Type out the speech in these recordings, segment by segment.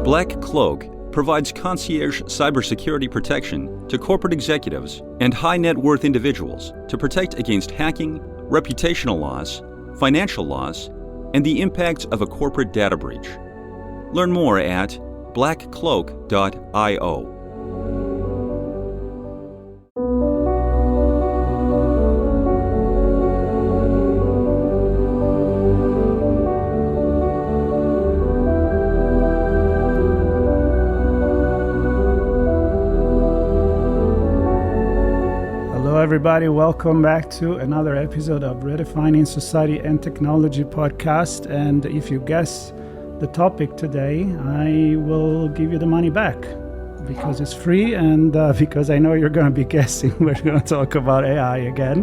Black Cloak provides concierge cybersecurity protection to corporate executives and high net worth individuals to protect against hacking, reputational loss, financial loss, and the impacts of a corporate data breach. Learn more at blackcloak.io. Everybody, welcome back to another episode of Redefining Society and Technology podcast. And if you guess the topic today, I will give you the money back because it's free and because I know you're going to be guessing. We're going to talk about AI again.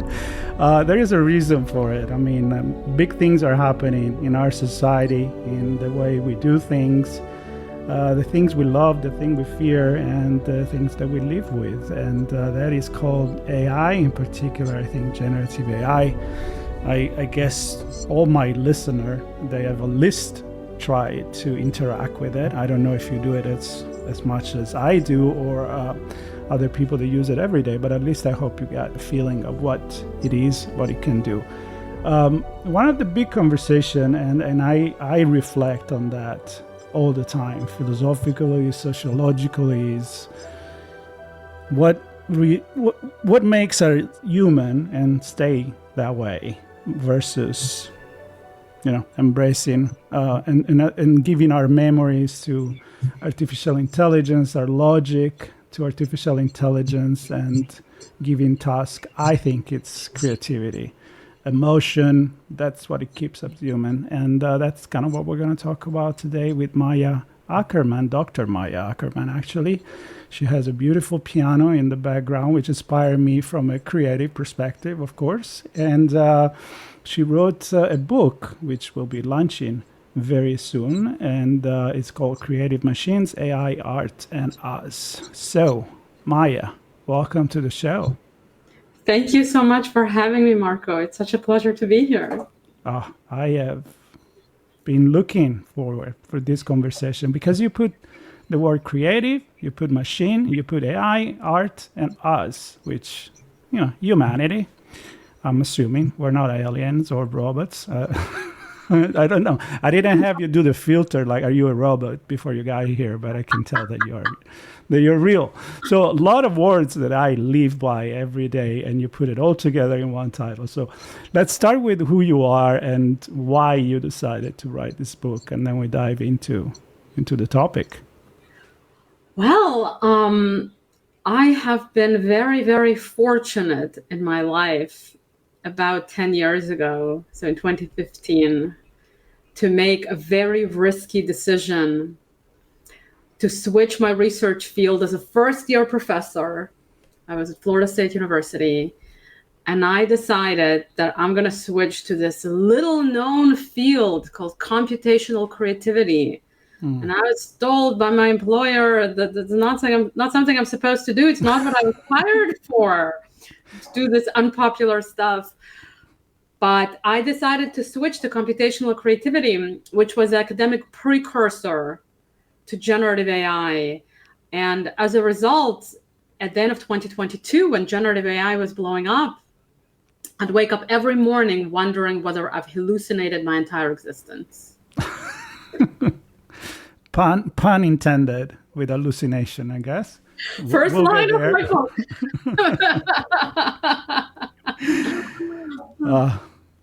There is a reason for it. I mean, big things are happening in our society, in the way we do things. The things we love, the things we fear, and the things that we live with. And that is called AI, in particular, I think, generative AI. I guess all my listeners, they have at least tried to interact with it. I don't know if you do it as much as I do or other people that use it every day, but at least I hope you get a feeling of what it is, what it can do. One of the big conversation, and I reflect on that all the time, philosophically, sociologically, is what makes us human and stay that way versus, embracing and giving our memories to artificial intelligence, our logic to artificial intelligence, and giving task. I think it's creativity. Emotion, that's what it keeps us human. And that's kind of what we're going to talk about today with Maya Ackerman, Dr. Maya Ackerman, actually. She has a beautiful piano in the background, which inspired me from a creative perspective, of course. And she wrote a book, which will be launching very soon. And it's called Creative Machines, AI, Art, and Us. So, Maya, welcome to the show. Thank you so much for having me, Marco. It's such a pleasure to be here. I have been looking forward for this conversation because you put the word creative, you put machine, you put AI, art, and us, which, humanity. I'm assuming we're not aliens or robots. I don't know. I didn't have you do the filter like, are you a robot before you got here, but I can tell that you're real. So a lot of words that I live by every day, and you put it all together in one title. So let's start with who you are and why you decided to write this book, and then we dive into the topic. Well, I have been very, very fortunate in my life about 10 years ago, so in 2015, to make a very risky decision to switch my research field as a first-year professor. I was at Florida State University, and I decided that I'm going to switch to this little-known field called computational creativity. And I was told by my employer that it's not something I'm supposed to do. It's not what I was hired for, to do this unpopular stuff. But I decided to switch to computational creativity, which was the academic precursor to generative AI. And as a result, at the end of 2022, when generative AI was blowing up, I'd wake up every morning wondering whether I've hallucinated my entire existence. Pun intended with hallucination, I guess. First line of my book.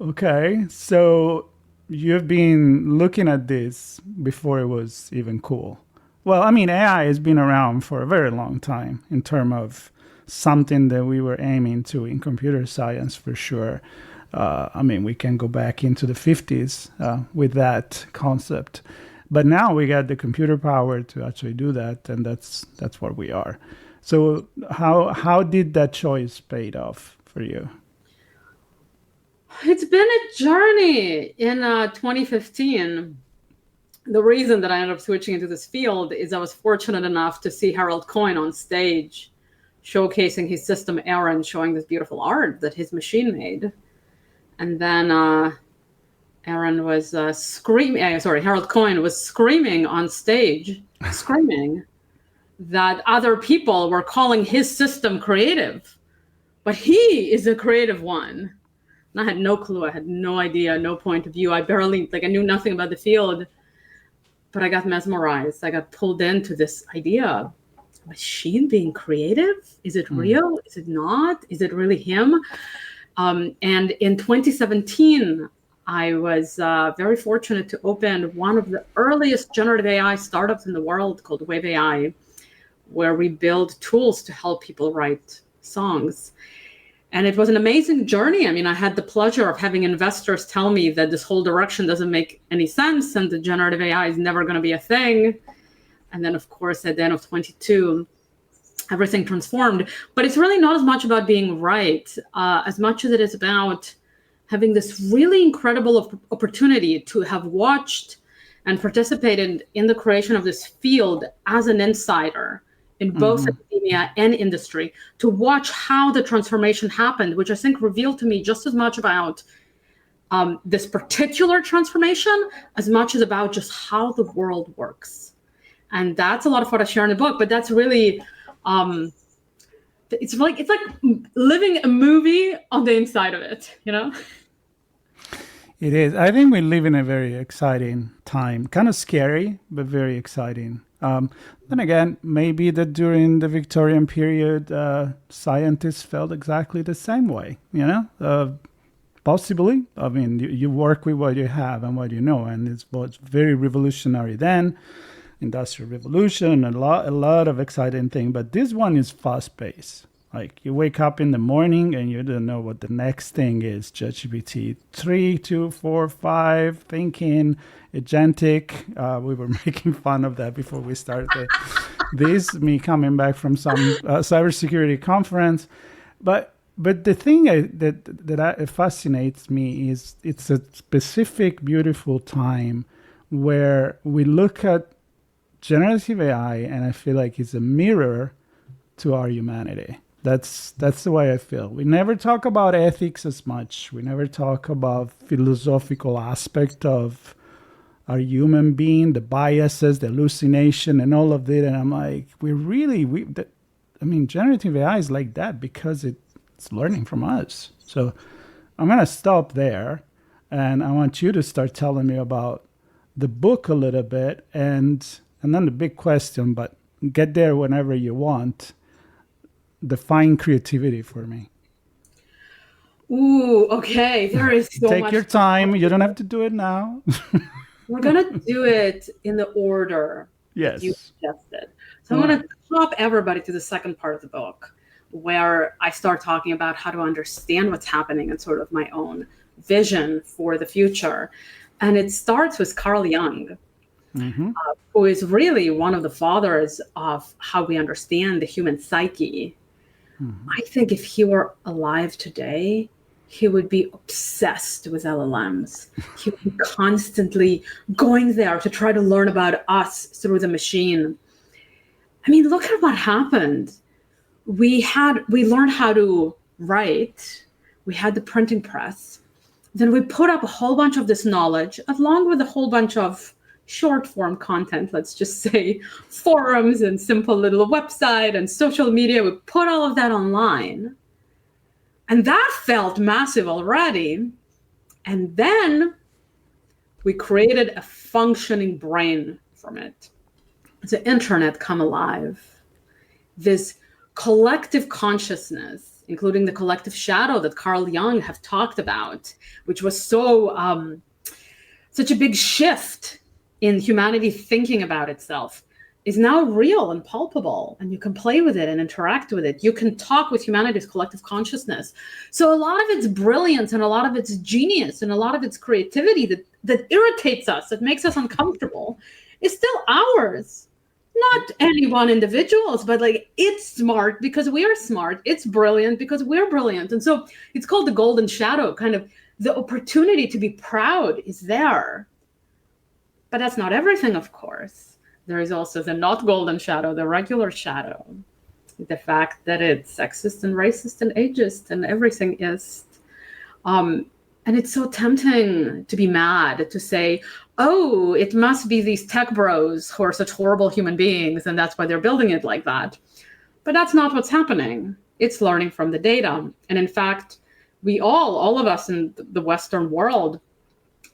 Okay, so you've been looking at this before it was even cool. Well, I mean, AI has been around for a very long time in terms of something that we were aiming to in computer science for sure. I mean, we can go back into the 50s with that concept. But now we got the computer power to actually do that, and that's where we are. So how did that choice paid off for you? It's been a journey. In 2015, the reason that I ended up switching into this field is I was fortunate enough to see Harold Coyne on stage showcasing his system Aaron, showing this beautiful art that his machine made. And then Aaron was Harold Cohen was screaming on stage, screaming that other people were calling his system creative, but he is a creative one. And I had no clue. I had no idea, no point of view. I knew nothing about the field, but I got mesmerized. I got pulled into this idea. Machine being creative? Is it real? Is it not? Is it really him? And in 2017, I was very fortunate to open one of the earliest generative AI startups in the world called WaveAI, where we build tools to help people write songs. And it was an amazing journey. I mean, I had the pleasure of having investors tell me that this whole direction doesn't make any sense and the generative AI is never going to be a thing. And then, of course, at the end of 22, everything transformed. But it's really not as much about being right, as much as it is about having this really incredible opportunity to have watched and participated in the creation of this field as an insider in both academia and industry, to watch how the transformation happened, which I think revealed to me just as much about this particular transformation as much as about just how the world works. And that's a lot of what I share in the book, but that's really, it's like living a movie on the inside of it, you know? It is. I think we live in a very exciting time, kind of scary, but very exciting. Then again, maybe that during the Victorian period, scientists felt exactly the same way, you know? Possibly. I mean, you work with what you have and what you know, and it was very revolutionary then. Industrial revolution, a lot of exciting things, but this one is fast-paced. Like, you wake up in the morning and you don't know what the next thing is. ChatGPT 3, 2, 4, 5, thinking, agentic. We were making fun of that before we started this, me coming back from some cybersecurity conference. But the thing that fascinates me is it's a specific, beautiful time where we look at generative AI, and I feel like it's a mirror to our humanity. That's the way I feel. We never talk about ethics as much. We never talk about philosophical aspect of our human being, the biases, the hallucination, and all of it. And I'm like, generative AI is like that because it's learning from us. So I'm going to stop there, and I want you to start telling me about the book a little bit, and then the big question, but get there whenever you want. Define creativity for me. Ooh, okay. There is so Take much. your time. You don't have to do it now. We're going to do it in the order Yes. you suggested. So I'm going to top everybody to the second part of the book, where I start talking about how to understand what's happening and sort of my own vision for the future. And it starts with Carl Jung, who is really one of the fathers of how we understand the human psyche. I think if he were alive today, he would be obsessed with LLMs. He would be constantly going there to try to learn about us through the machine. I mean, look at what happened. We learned how to write. We had the printing press. Then we put up a whole bunch of this knowledge, along with a whole bunch of short form content, let's just say forums and simple little website and social media. We put all of that online. And that felt massive already. And then we created a functioning brain from it. The internet come alive. This collective consciousness, including the collective shadow that Carl Jung have talked about, which was such a big shift in humanity thinking about itself, is now real and palpable, and you can play with it and interact with it. You can talk with humanity's collective consciousness. So a lot of its brilliance and a lot of its genius and a lot of its creativity that irritates us, that makes us uncomfortable, is still ours. Not any one individual's, but like, it's smart because we are smart. It's brilliant because we're brilliant. And so it's called the golden shadow. Kind of the opportunity to be proud is there. But that's not everything, of course. There is also the not golden shadow, the regular shadow. The fact that it's sexist and racist and ageist and everything is. And And it's so tempting to be mad, to say, oh, it must be these tech bros who are such horrible human beings, and that's why they're building it like that. But that's not what's happening. It's learning from the data. And in fact, we all of us in the Western world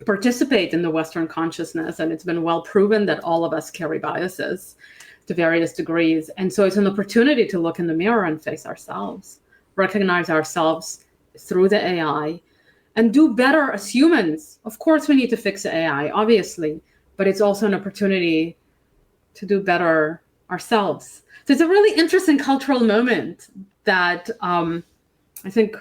participate in the Western consciousness. And it's been well proven that all of us carry biases to various degrees. And so it's an opportunity to look in the mirror and face ourselves, recognize ourselves through the AI, and do better as humans. Of course, we need to fix the AI, obviously, but it's also an opportunity to do better ourselves. So it's a really interesting cultural moment that I think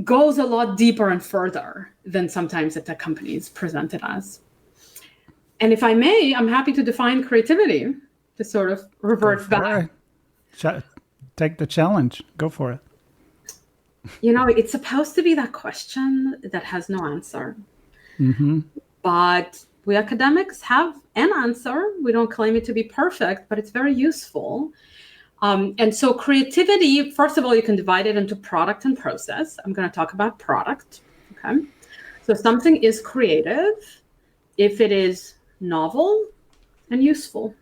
goes a lot deeper and further than sometimes the tech companies present it as. And if I may, I'm happy to define creativity, to sort of revert back. Take the challenge. Go for it. You know, it's supposed to be that question that has no answer. Mm-hmm. But we academics have an answer. We don't claim it to be perfect, but it's very useful. And so creativity, first of all, you can divide it into product and process. I'm going to talk about product. Okay. So something is creative if it is novel and useful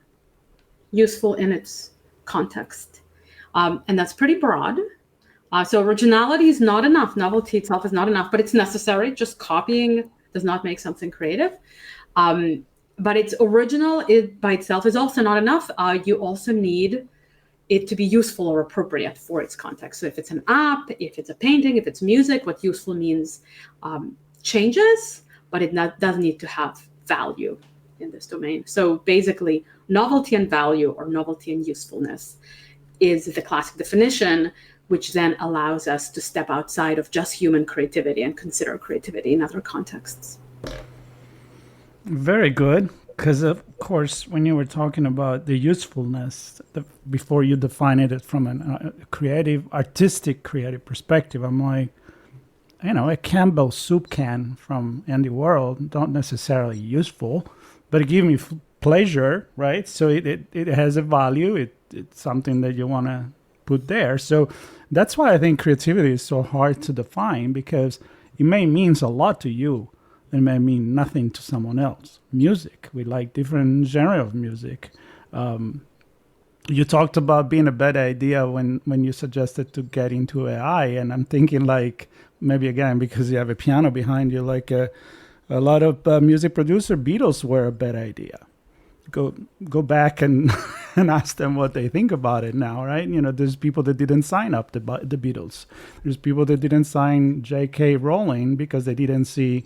in its context. And that's pretty broad. So originality is not enough. Novelty itself is not enough, but it's necessary. Just copying does not make something creative. But it's original by itself is also not enough. You also need it to be useful or appropriate for its context. So if it's an app, if it's a painting, if it's music, what useful means changes, but it doesn't need to have value in this domain. So basically, novelty and value, or novelty and usefulness, is the classic definition, which then allows us to step outside of just human creativity and consider creativity in other contexts. Very good. Because, of course, when you were talking about the usefulness, before you define it from a artistic creative perspective, I'm like, a Campbell soup can from Andy World, not necessarily useful, but it gives me pleasure, right? So it has a value. It's something that you want to put there. So that's why I think creativity is so hard to define, because it may means a lot to you. It may mean nothing to someone else. Music, we like different genre of music. You talked about being a bad idea when you suggested to get into AI, and I'm thinking like, maybe again, because you have a piano behind you, like a lot of music producer, Beatles were a bad idea. Go back and and ask them what they think about it now, right? There's people that didn't sign up the Beatles. There's people that didn't sign J.K. Rowling because they didn't see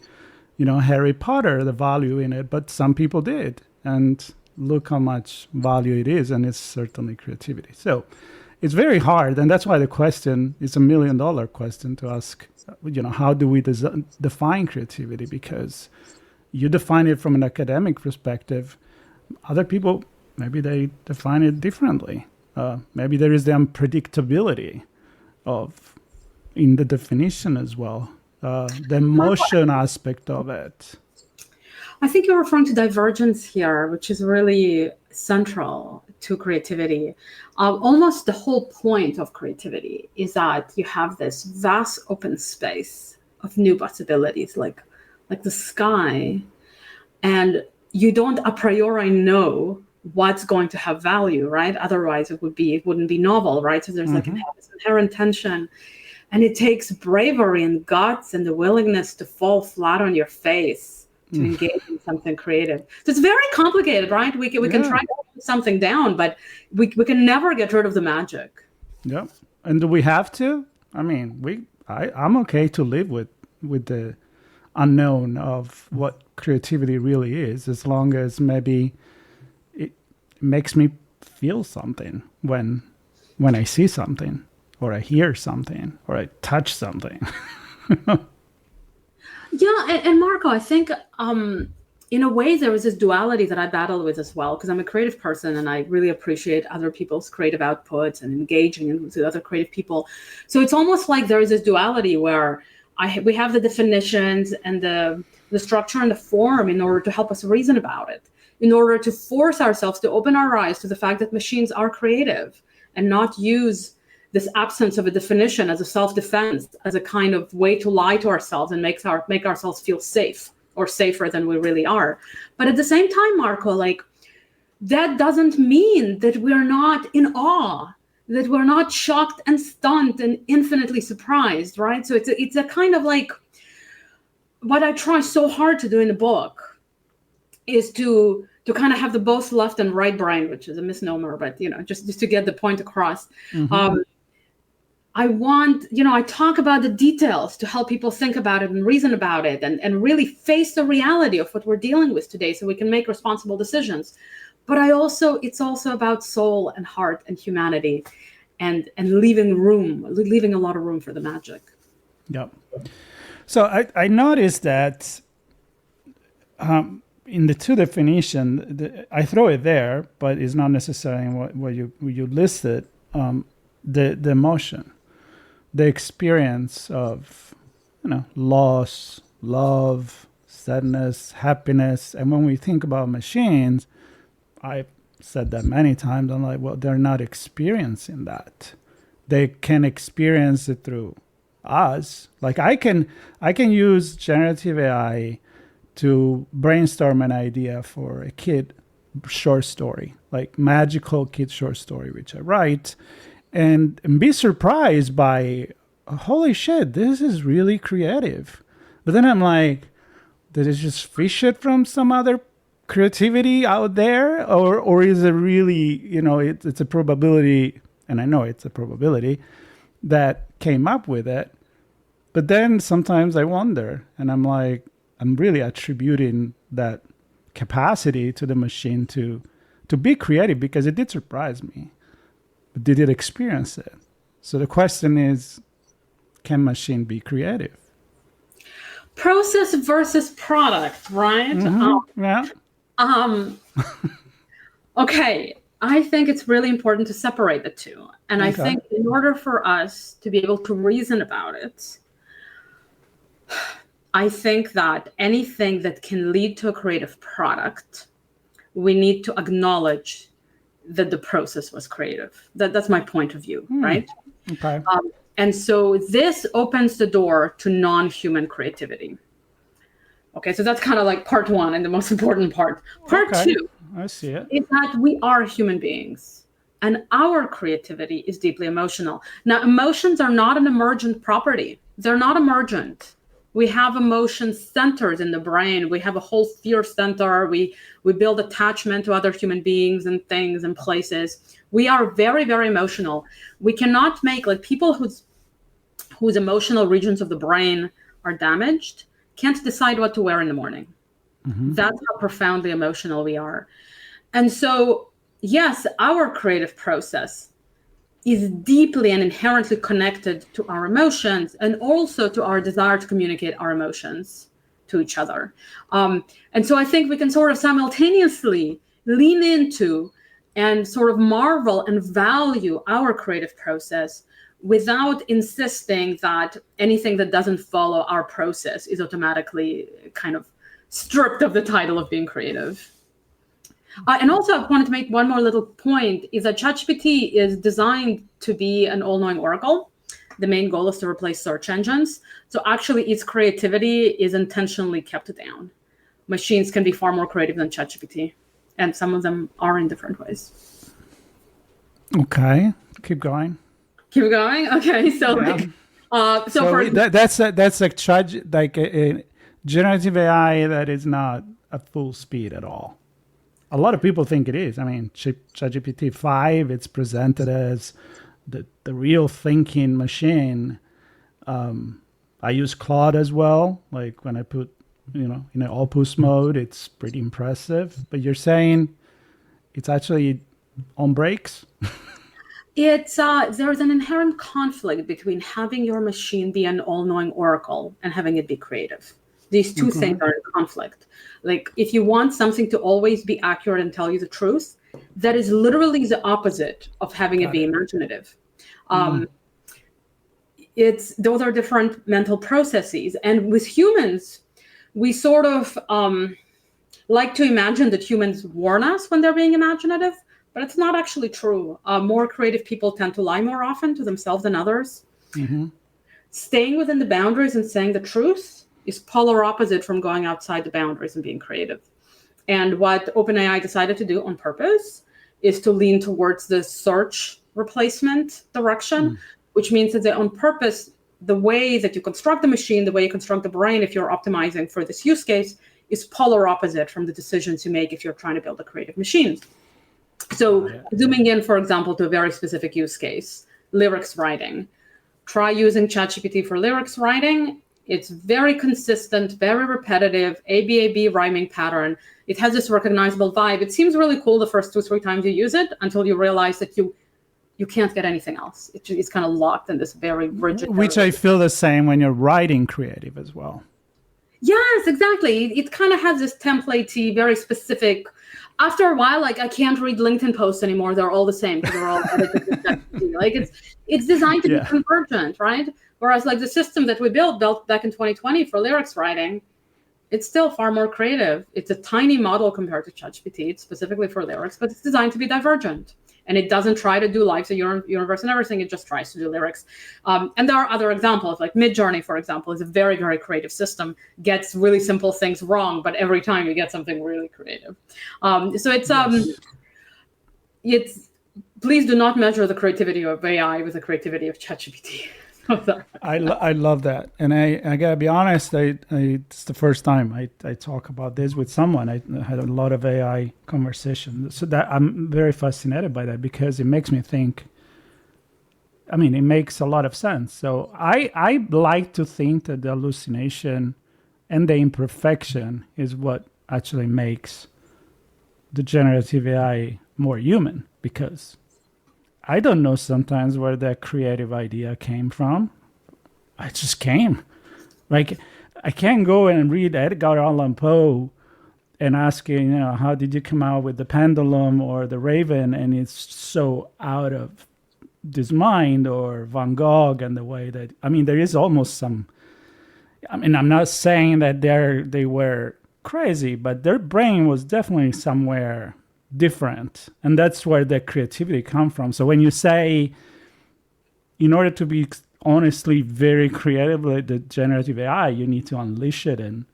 Harry Potter, the value in it, but some people did. And look how much value it is, and it's certainly creativity. So it's very hard, and that's why the question is $1 million question to ask, how do we define creativity? Because you define it from an academic perspective. Other people, maybe they define it differently. Maybe there is the unpredictability in the definition as well. The emotion aspect of it. I think you're referring to divergence here, which is really central to creativity. Almost the whole point of creativity is that you have this vast open space of new possibilities, like the sky, and you don't a priori know what's going to have value, right? Otherwise, it wouldn't be novel, right? So there's like this inherent tension. And it takes bravery and guts and the willingness to fall flat on your face to engage in something creative. So it's very complicated, right? We can try to put something down, but we can never get rid of the magic. Yeah. And do we have to? I mean, I'm okay to live with the unknown of what creativity really is, as long as maybe it makes me feel something when I see something, or I hear something, or I touch something. Yeah, and Marco, I think in a way there was this duality that I battled with as well, because I'm a creative person and I really appreciate other people's creative outputs and engaging with other creative people. So it's almost like there is this duality where we have the definitions and the structure and the form in order to help us reason about it, in order to force ourselves to open our eyes to the fact that machines are creative and not use this absence of a definition as a self-defense, as a kind of way to lie to ourselves and make ourselves feel safe or safer than we really are. But at the same time, Marco, like, that doesn't mean that we're not in awe, that we're not shocked and stunned and infinitely surprised, right? So it's a kind of like, what I try so hard to do in the book is to kind of have the both left and right brain, which is a misnomer, but, you know, just to get the point across. I talk about the details to help people think about it and reason about it and really face the reality of what we're dealing with today so we can make responsible decisions. But it's also about soul and heart and humanity and leaving a lot of room for the magic. Yep. So I noticed that in the two definition, I throw it there, but it's not necessarily what you listed, the emotion. The experience of, you know, loss, love, sadness, happiness. And when we think about machines, I've said that many times, I'm like, well, they're not experiencing that. They can experience it through us. Like I can use generative AI to brainstorm an idea for a kid short story, like magical kid short story, which I write. And be surprised by, holy shit, this is really creative. But then I'm like, did it just fish it from some other creativity out there? Or is it really, you know, it's a probability, and I know it's a probability, that came up with it. But then sometimes I wonder, and I'm like, I'm really attributing that capacity to the machine to be creative, because it did surprise me. But did it experience it? So the question is, can machine be creative? Process versus product, right? Yeah. Okay. I think it's really important to separate the two. And I think in order for us to be able to reason about it, I think that anything that can lead to a creative product, we need to acknowledge that the process was creative. That's my point of view, right? Okay. And so this opens the door to non-human creativity. Okay, so that's kind of like part one and the most important part. Part two, I see it, is that we are human beings and our creativity is deeply emotional. Now, emotions are not an emergent property. They're not emergent. We have emotion centers in the brain. We have a whole fear center. We build attachment to other human beings and things and places. We are very, very emotional. We cannot make, like, people whose emotional regions of the brain are damaged can't decide what to wear in the morning. That's how profoundly emotional we are. And so, yes, our creative process is deeply and inherently connected to our emotions and also to our desire to communicate our emotions to each other. And so I think we can sort of simultaneously lean into and sort of marvel and value our creative process without insisting that anything that doesn't follow our process is automatically kind of stripped of the title of being creative. And also, I wanted to make one more little point, is that ChatGPT is designed to be an all-knowing oracle. The main goal is to replace search engines. So actually, its creativity is intentionally kept down. Machines can be far more creative than ChatGPT, and some of them are in different ways. Okay, keep going. Keep going. Okay, so yeah. That's like a generative AI that is not at full speed at all. A lot of people think it is. I mean, ChatGPT 5, it's presented as the real thinking machine. I use Claude as well. Like when I put, in an Opus mode, it's pretty impressive. But you're saying it's actually on brakes? There's an inherent conflict between having your machine be an all-knowing oracle and having it be creative. These two things are in conflict. Like, if you want something to always be accurate and tell you the truth, that is literally the opposite of having it be imaginative. Those are different mental processes. And with humans, we sort of like to imagine that humans warn us when they're being imaginative, but it's not actually true. More creative people tend to lie more often to themselves than others. Mm-hmm. Staying within the boundaries and saying the truth is polar opposite from going outside the boundaries and being creative. And what OpenAI decided to do on purpose is to lean towards the search replacement direction, which means that they on purpose, the way that you construct the machine, the way you construct the brain, if you're optimizing for this use case, is polar opposite from the decisions you make if you're trying to build a creative machine. So zooming in, for example, to a very specific use case, lyrics writing. Try using ChatGPT for lyrics writing. It's very consistent, very repetitive, ABAB rhyming pattern. It has this recognizable vibe. It seems really cool the first 2-3 times you use it until you realize that you can't get anything else. It's kind of locked in this very rigid. Which I feel the same when you're writing creative as well. Yes, exactly. It kind of has this template-y, very specific. After a while, like I can't read LinkedIn posts anymore. They're all the same because they're all edited with ChatGPT. Like it's designed to be convergent, right? Whereas like the system that we built back in 2020 for lyrics writing, it's still far more creative. It's a tiny model compared to ChatGPT. It's specifically for lyrics, but it's designed to be divergent. And it doesn't try to do lives of universe and everything. It just tries to do lyrics. And there are other examples, like Midjourney, for example, is a very, very creative system, gets really simple things wrong, but every time you get something really creative. So it's please do not measure the creativity of AI with the creativity of ChatGPT. I love that, and I gotta be honest. It's the first time I talk about this with someone. I had a lot of AI conversations, so that I'm very fascinated by that because it makes me think. I mean, it makes a lot of sense. So I like to think that the hallucination and the imperfection is what actually makes the generative AI more human, because I don't know sometimes where that creative idea came from. It just came. Like, I can't go and read Edgar Allan Poe and asking, how did you come out with the pendulum or the raven? And it's so out of this mind, or Van Gogh and the way that, there is almost some, I'm not saying that they were crazy, but their brain was definitely somewhere different, and that's where the creativity comes from. So when you say, in order to be honestly very creative like the generative AI, you need to unleash it, and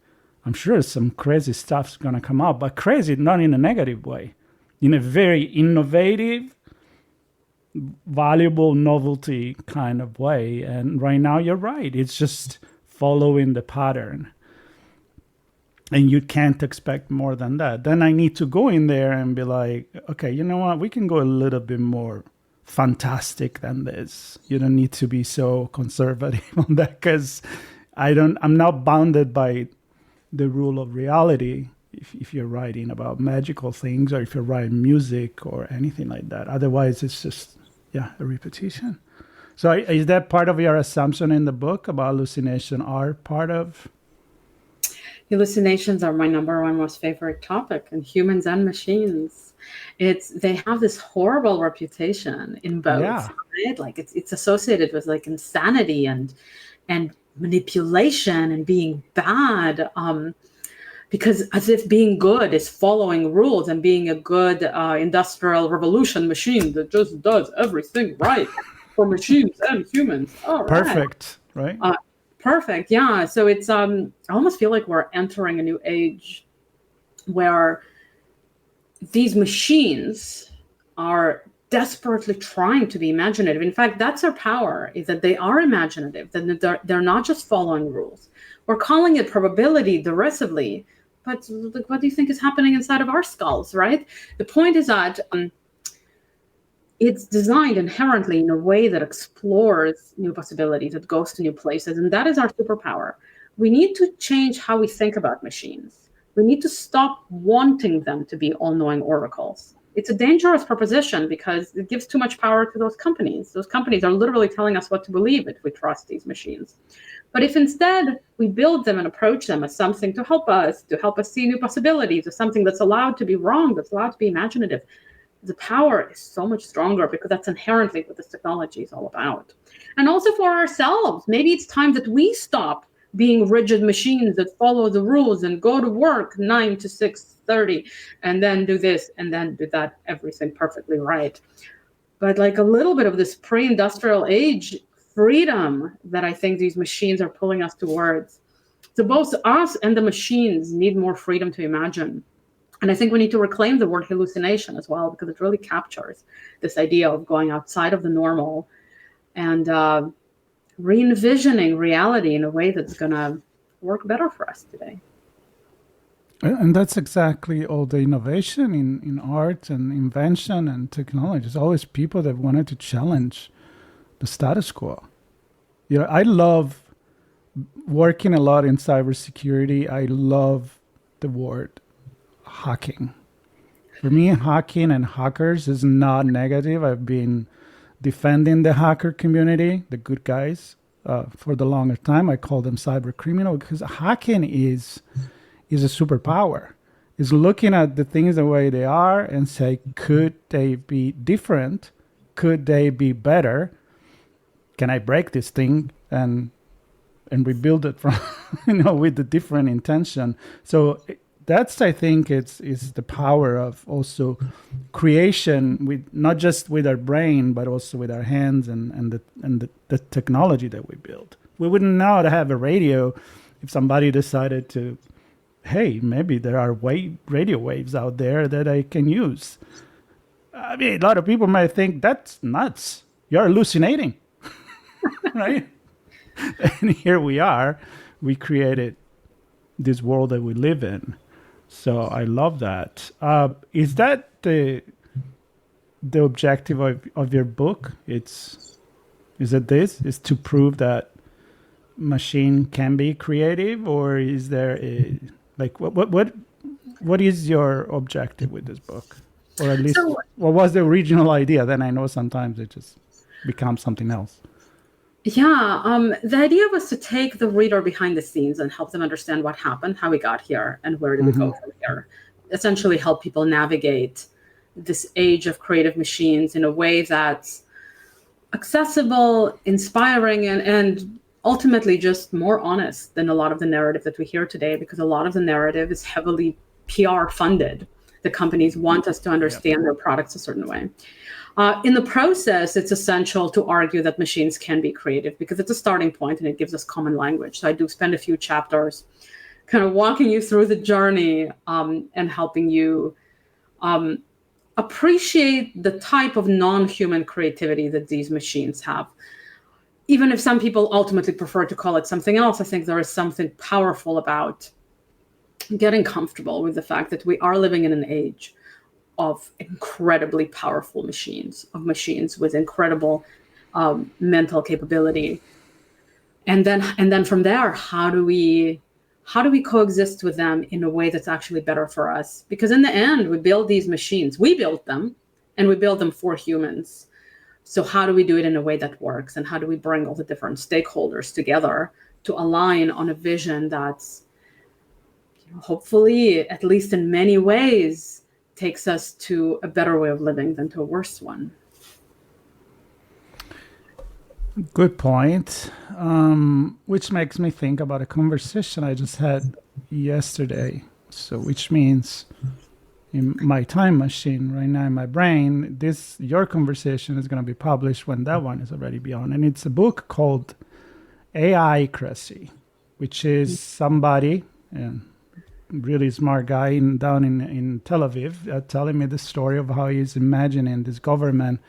I'm sure some crazy stuff's gonna come out, but crazy not in a negative way, in a very innovative, valuable novelty kind of way. And right now you're right, it's just following the pattern. And you can't expect more than that. Then I need to go in there and be like, okay, you know what? We can go a little bit more fantastic than this. You don't need to be so conservative on that, because I'm not bounded by the rule of reality if you're writing about magical things, or if you're writing music or anything like that. Otherwise, it's just, a repetition. So is that part of your assumption in the book about hallucination are part of... Hallucinations are my number one most favorite topic in humans and machines. They have this horrible reputation in both, right? Like it's associated with like insanity and manipulation and being bad, because as if being good is following rules and being a good industrial revolution machine that just does everything right for machines and humans. Oh, perfect, right? Perfect. Yeah. So it's I almost feel like we're entering a new age where these machines are desperately trying to be imaginative. In fact, that's their power, is that they are imaginative, that they're not just following rules. We're calling it probability derisively, but what do you think is happening inside of our skulls, right? The point is that it's designed inherently in a way that explores new possibilities, that goes to new places, and that is our superpower. We need to change how we think about machines. We need to stop wanting them to be all-knowing oracles. It's a dangerous proposition because it gives too much power to those companies. Those companies are literally telling us what to believe if we trust these machines. But if instead we build them and approach them as something to help us see new possibilities, as something that's allowed to be wrong, that's allowed to be imaginative, the power is so much stronger, because that's inherently what this technology is all about. And also for ourselves, maybe it's time that we stop being rigid machines that follow the rules and go to work 9 to 6:30 and then do this and then do that, everything perfectly right. But like a little bit of this pre-industrial age freedom that I think these machines are pulling us towards. So both us and the machines need more freedom to imagine. And I think we need to reclaim the word hallucination as well, because it really captures this idea of going outside of the normal and re-envisioning reality in a way that's going to work better for us today. And that's exactly all the innovation in art and invention and technology. There's always people that wanted to challenge the status quo. I love working a lot in cybersecurity. I love the word hacking. For me, hacking and hackers is not negative. I've been defending the hacker community, the good guys, for the longer time. I call them cyber criminal because hacking is a superpower. Is looking at the things the way they are and say, could they be different? Could they be better? Can I break this thing and rebuild it from, with a different intention? So that's, I think, is the power of also creation with not just with our brain, but also with our hands and the technology that we build. We wouldn't know how to have a radio if somebody decided to, hey, maybe there are radio waves out there that I can use. I mean, a lot of people might think that's nuts. You're hallucinating, right? And here we are. We created this world that we live in. So I love that. Is that the objective of your book? Is to prove that machine can be creative, or is there what is your objective with this book? Or at least what was the original idea? Then I know sometimes it just becomes something else. Yeah, the idea was to take the reader behind the scenes and help them understand what happened, how we got here, and where do we go from here. Essentially help people navigate this age of creative machines in a way that's accessible, inspiring, and ultimately just more honest than a lot of the narrative that we hear today, because a lot of the narrative is heavily PR funded. The companies want us to understand their products a certain way. In the process, it's essential to argue that machines can be creative because it's a starting point and it gives us common language. So I do spend a few chapters kind of walking you through the journey and helping you appreciate the type of non-human creativity that these machines have. Even if some people ultimately prefer to call it something else, I think there is something powerful about getting comfortable with the fact that we are living in an age of incredibly powerful machines, with incredible mental capability. And then from there, how do we coexist with them in a way that's actually better for us? Because in the end, we build these machines. We built them, and we build them for humans. So how do we do it in a way that works? And how do we bring all the different stakeholders together to align on a vision that's hopefully, at least in many ways, takes us to a better way of living than to a worse one? Good point. Which makes me think about a conversation I just had yesterday. So, which means in my time machine right now in my brain, your conversation is going to be published when that one is already beyond. And it's a book called AI-cracy, which is somebody, really smart guy down in Tel Aviv, telling me the story of how he's imagining this government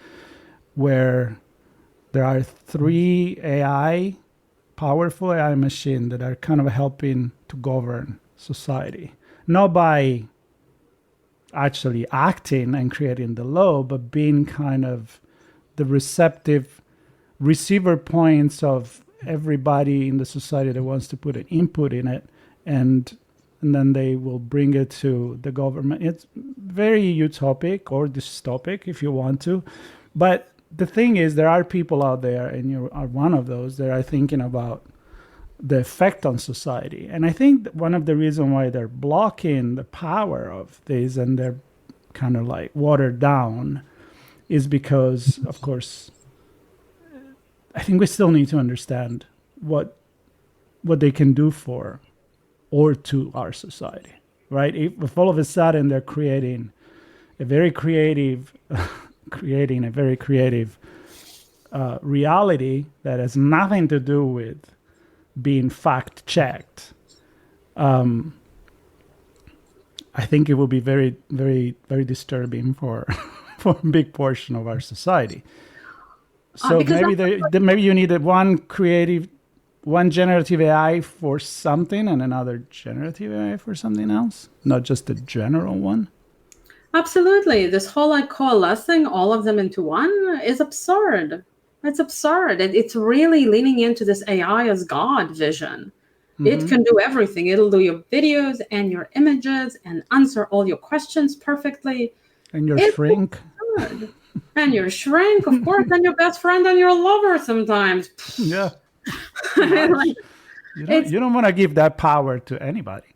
where there are 3 powerful AI machines that are kind of helping to govern society. Not by actually acting and creating the law, but being kind of the receptive receiver points of everybody in the society that wants to put an input in it, and then they will bring it to the government. It's very utopic or dystopic if you want to. But the thing is, there are people out there, and you are one of those, that are thinking about the effect on society. And I think one of the reasons why they're blocking the power of this and they're kind of like watered down is because, of course, I think we still need to understand what what they can do for or to our society, right? If all of a sudden they're creating a very creative, reality that has nothing to do with being fact checked, I think it will be very, very, very disturbing for for a big portion of our society. So maybe you need one generative AI for something and another generative AI for something else, not just a general one. Absolutely. This whole like coalescing all of them into one is absurd. It's absurd. It's really leaning into this AI as God vision. It can do everything. It'll do your videos and your images and answer all your questions perfectly. And your shrink. And your shrink, of course, and your best friend and your lover sometimes. Yeah. Like, you don't want to give that power to anybody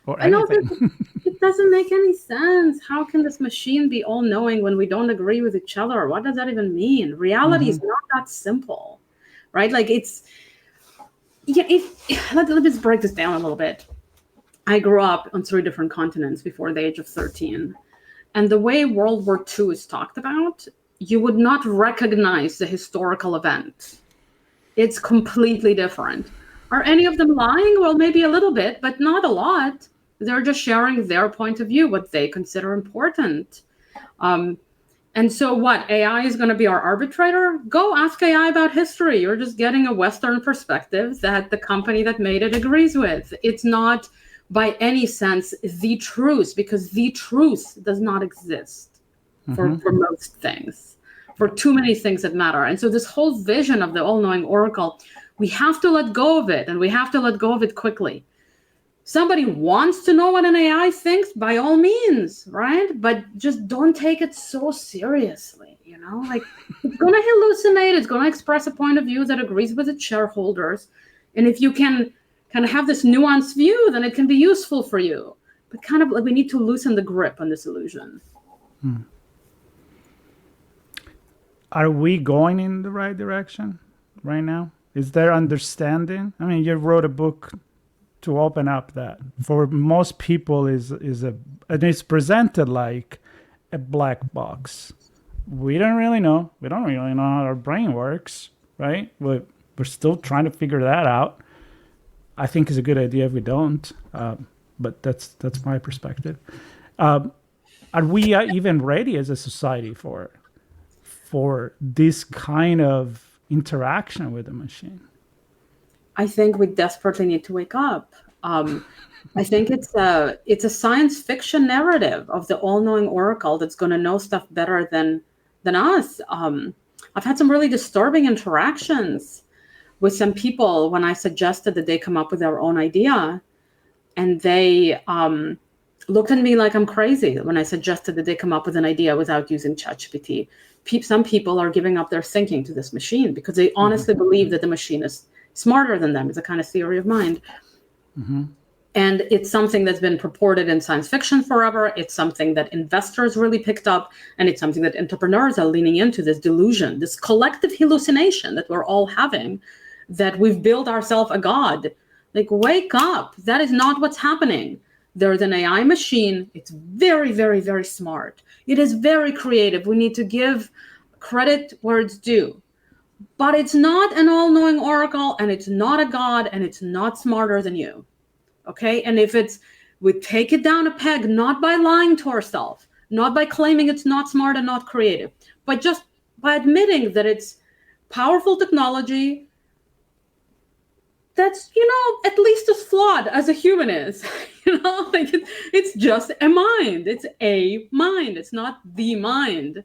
or anything. It doesn't make any sense. How can this machine be all-knowing when we don't agree with each other? What does that even mean? Reality is not that simple, right? Like let me just break this down a little bit. I grew up on 3 different continents before the age of 13. And the way World War II is talked about, you would not recognize the historical event. It's completely different. Are any of them lying? Well, maybe a little bit, but not a lot. They're just sharing their point of view, what they consider important. And so what? AI is going to be our arbitrator? Go ask AI about history. You're just getting a Western perspective that the company that made it agrees with. It's not by any sense the truth, because the truth does not exist for most things, for too many things that matter. And so this whole vision of the all-knowing oracle, we have to let go of it, and we have to let go of it quickly. Somebody wants to know what an AI thinks, by all means, right? But just don't take it so seriously, Like, it's going to hallucinate. It's going to express a point of view that agrees with its shareholders. And if you can kind of have this nuanced view, then it can be useful for you. But kind of like we need to loosen the grip on this illusion. Are we going in the right direction right now? Is there understanding? I mean, you wrote a book to open up that. For most people, and it's presented like a black box. We don't really know. We don't really know how our brain works, right? We're still trying to figure that out. I think it's a good idea if we don't, but that's my perspective. Are we even ready as a society for this kind of interaction with the machine? I think we desperately need to wake up. I think it's a science fiction narrative of the all-knowing oracle that's going to know stuff better than us. I've had some really disturbing interactions with some people when I suggested that they come up with their own idea, and they looked at me like I'm crazy when I suggested that they come up with an idea without using ChatGPT. Some people are giving up their thinking to this machine because they honestly believe that the machine is smarter than them. It's a kind of theory of mind. And it's something that's been purported in science fiction forever. It's something that investors really picked up. And it's something that entrepreneurs are leaning into, this delusion, this collective hallucination that we're all having, that we've built ourselves a god. Like, wake up. That is not what's happening. There's an AI machine. It's very, very, very smart. It is very creative. We need to give credit where it's due. But it's not an all-knowing oracle, and it's not a god, and it's not smarter than you. Okay? And if we take it down a peg, not by lying to ourselves, not by claiming it's not smart and not creative, but just by admitting that it's powerful technology that's, at least as flawed as a human is. Like it's just a mind. It's a mind. It's not the mind.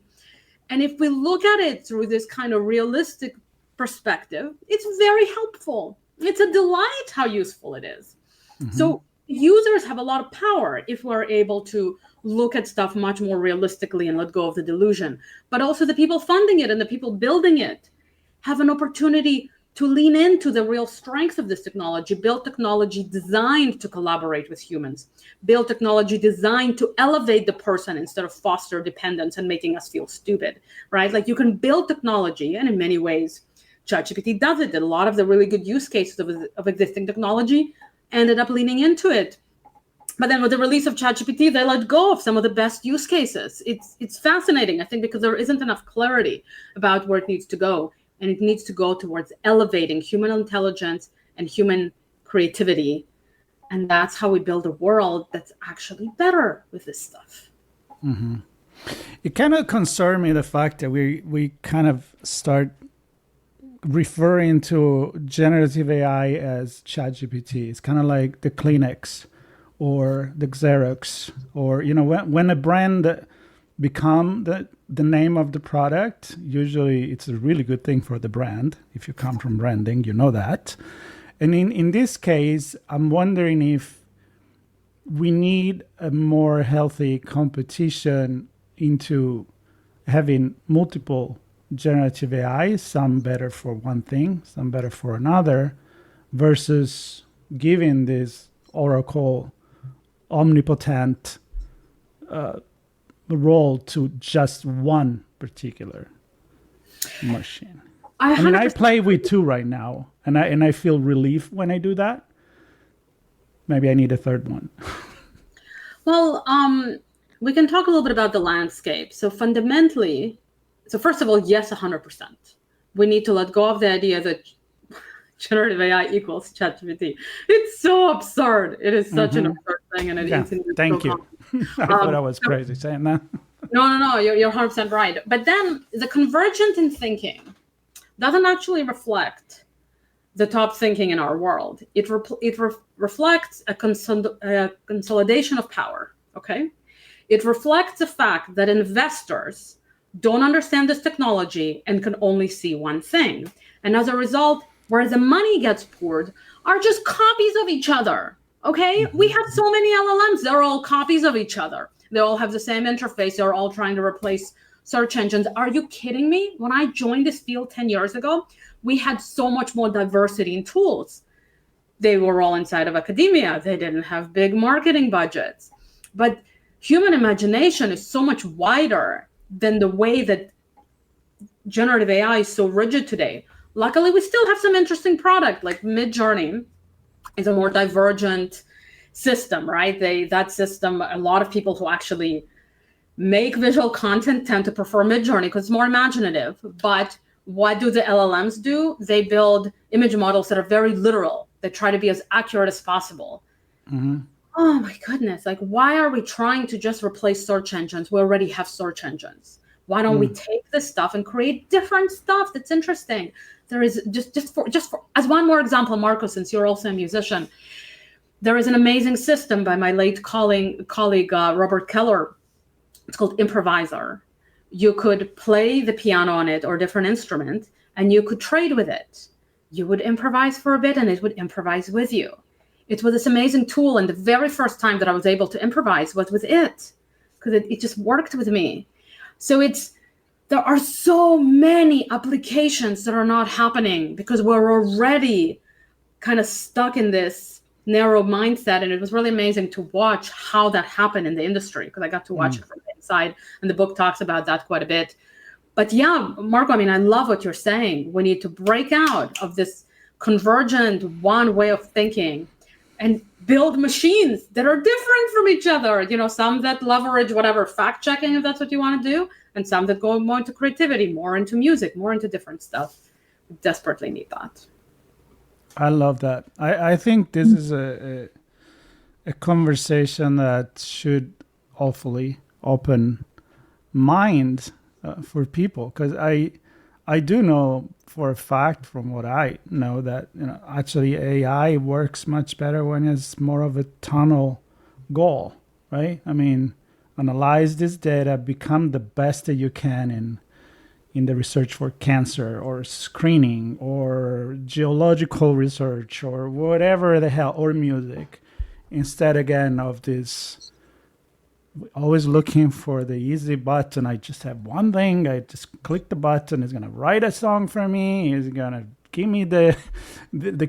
And if we look at it through this kind of realistic perspective, it's very helpful. It's a delight how useful it is. So users have a lot of power if we're able to look at stuff much more realistically and let go of the delusion. But also the people funding it and the people building it have an opportunity to lean into the real strength of this technology, build technology designed to collaborate with humans, build technology designed to elevate the person instead of foster dependence and making us feel stupid, right? Like you can build technology, and in many ways, ChatGPT does it. A lot of the really good use cases of existing technology ended up leaning into it. But then with the release of ChatGPT, they let go of some of the best use cases. It's fascinating, I think, because there isn't enough clarity about where it needs to go. And it needs to go towards elevating human intelligence and human creativity. And that's how we build a world that's actually better with this stuff. Mm-hmm. It kind of concerns me, the fact that we kind of start referring to generative AI as ChatGPT. It's kind of like the Kleenex or the Xerox, or, you know, when a brand become the name of the product, usually it's a really good thing for the brand. If you come from branding, you know that. And in this case, I'm wondering if we need a more healthy competition into having multiple generative AI, some better for one thing, some better for another, versus giving this oracle omnipotent role to just one particular machine. I mean, I play with two right now, and I feel relief when I do that. Maybe I need a third one. Well, we can talk a little bit about the landscape. So fundamentally, so first of all, yes, 100%. We need to let go of the idea that generative AI equals ChatGPT. It's so absurd. It is such an absurd thing. And thank you. I thought I was crazy saying that. No, you're 100% right. But then the convergence in thinking doesn't actually reflect the top thinking in our world. It reflects a consolidation of power, okay? It reflects the fact that investors don't understand this technology and can only see one thing. And as a result, where the money gets poured are just copies of each other, okay? We have so many LLMs. They're all copies of each other. They all have the same interface. They're all trying to replace search engines. Are you kidding me? When I joined this field 10 years ago, we had so much more diversity in tools. They were all inside of academia. They didn't have big marketing budgets. But human imagination is so much wider than the way that generative AI is so rigid today. Luckily, we still have some interesting product, like Midjourney is a more divergent system, right? That system, a lot of people who actually make visual content tend to prefer Midjourney because it's more imaginative. But what do the LLMs do? They build image models that are very literal. They try to be as accurate as possible. Mm-hmm. Oh my goodness. Like, why are we trying to just replace search engines? We already have search engines. Why don't we take this stuff and create different stuff that's interesting? There is just for as one more example, Marco, since you're also a musician, there is an amazing system by my late colleague Robert Keller. It's called Improviser. You could play the piano on it or different instrument, and you could trade with it. You would improvise for a bit, and it would improvise with you. It was this amazing tool, and the very first time that I was able to improvise was with it, because it just worked with me. So there are so many applications that are not happening because we're already kind of stuck in this narrow mindset. And it was really amazing to watch how that happened in the industry, because I got to watch it from the inside, and the book talks about that quite a bit. But yeah, Marco, I mean, I love what you're saying. We need to break out of this convergent one way of thinking and build machines that are different from each other. You know, some that leverage whatever fact checking, if that's what you want to do, and some that go more into creativity, more into music, more into different stuff. We desperately need that. I love that. I think this is a conversation that should hopefully open mind for people, because I do know for a fact from what I know that, you know, actually AI works much better when it's more of a tunnel goal, right? I mean, analyze this data, become the best that you can in the research for cancer or screening or geological research or whatever the hell, or music, instead again of this always looking for the easy button. I just have one thing. I just click the button. It's going to write a song for me. It's going to give me the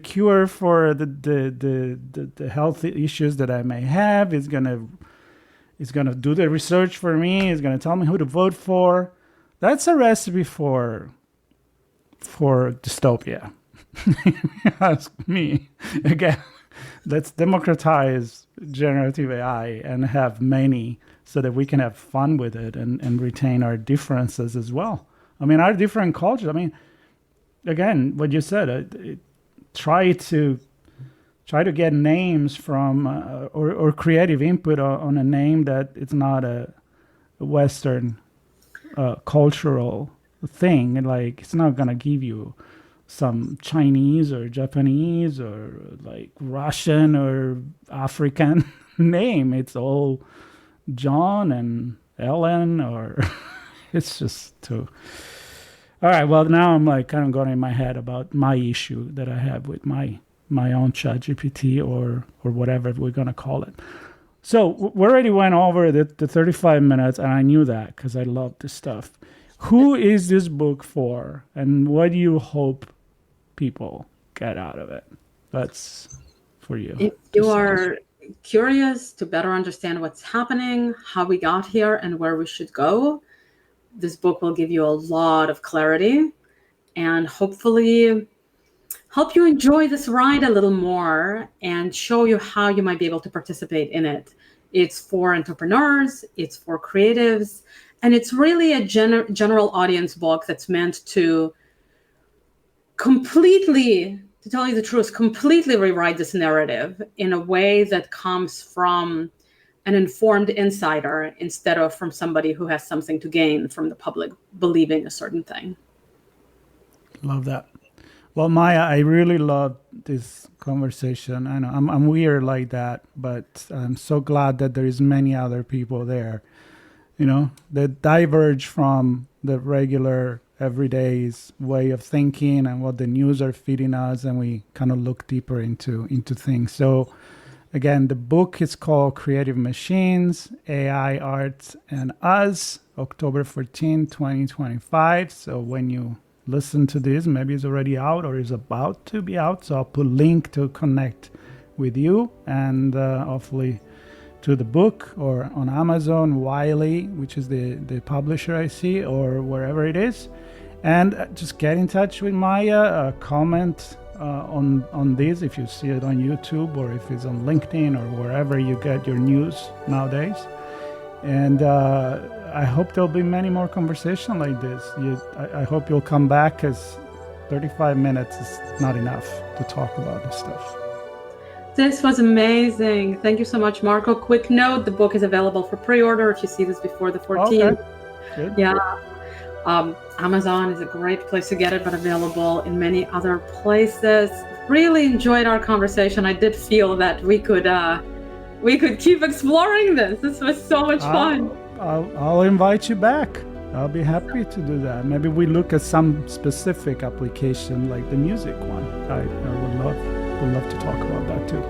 cure for the health issues that I may have. It's going to do the research for me. It's going to tell me who to vote for. That's a recipe for for dystopia. Ask me. Again, let's democratize generative AI and have many so that we can have fun with it and retain our differences as well. I mean, our different cultures. I mean, again, what you said, try to get names from or creative input on a name that it's not a Western cultural thing. Like, it's not gonna give you some Chinese or Japanese or like Russian or African name. It's all John and Ellen, or it's just too. All right, well, now I'm like kind of going in my head about my issue that I have with my own ChatGPT or whatever we're going to call it. So we already went over the 35 minutes, and I knew that because I love this stuff. Who is this book for, and what do you hope people get out of it? That's for you. If you are curious to better understand what's happening, how we got here, and where we should go, this book will give you a lot of clarity and hopefully help you enjoy this ride a little more and show you how you might be able to participate in it. It's for entrepreneurs, it's for creatives, and it's really a general audience book that's meant to completely, to tell you the truth, completely rewrite this narrative in a way that comes from an informed insider instead of from somebody who has something to gain from the public believing a certain thing. Love that. Well, Maya, I really love this conversation. I know I'm weird like that, but I'm so glad that there is many other people there, that diverge from the regular everyday's way of thinking and what the news are feeding us, and we kind of look deeper into things. So again, the book is called Creative Machines, AI, Art, and Us, October 14, 2025. So when you listen to this, maybe it's already out or is about to be out. So I'll put a link to connect with you and hopefully to the book, or on Amazon, Wiley, which is the publisher I see, or wherever it is. And just get in touch with Maya, comment on this if you see it on YouTube, or if it's on LinkedIn, or wherever you get your news nowadays. And I hope there'll be many more conversations like this. I hope you'll come back, because 35 minutes is not enough to talk about this stuff. This was amazing. Thank you so much, Marco. Quick note, the book is available for pre-order if you see this before the 14th. Okay. Good. Yeah. Amazon is a great place to get it, but available in many other places. Really enjoyed our conversation. I did feel that we could keep exploring this. This was so much fun. I'll invite you back. I'll be happy to do that. Maybe we look at some specific application like the music one. I would love to talk about that too.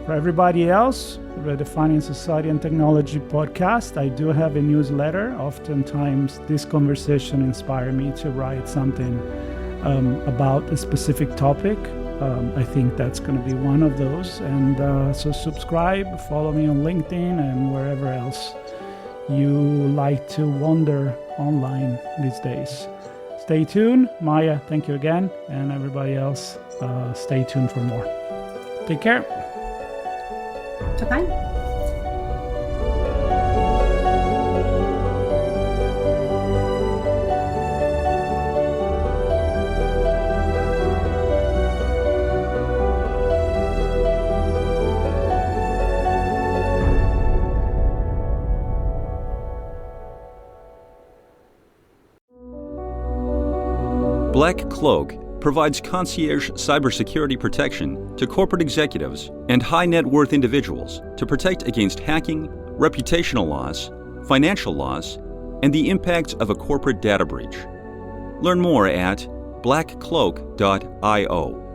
For everybody else, Redefining Society and Technology podcast, I do have a newsletter. Oftentimes this conversation inspired me to write something about a specific topic. I think that's going to be one of those. And so subscribe, follow me on LinkedIn and wherever else you like to wander online these days. Stay tuned. Maya, thank you again. And everybody else, stay tuned for more. Take care. Bye-bye. Black Cloak provides concierge cybersecurity protection to corporate executives and high net worth individuals to protect against hacking, reputational loss, financial loss, and the impacts of a corporate data breach. Learn more at blackcloak.io.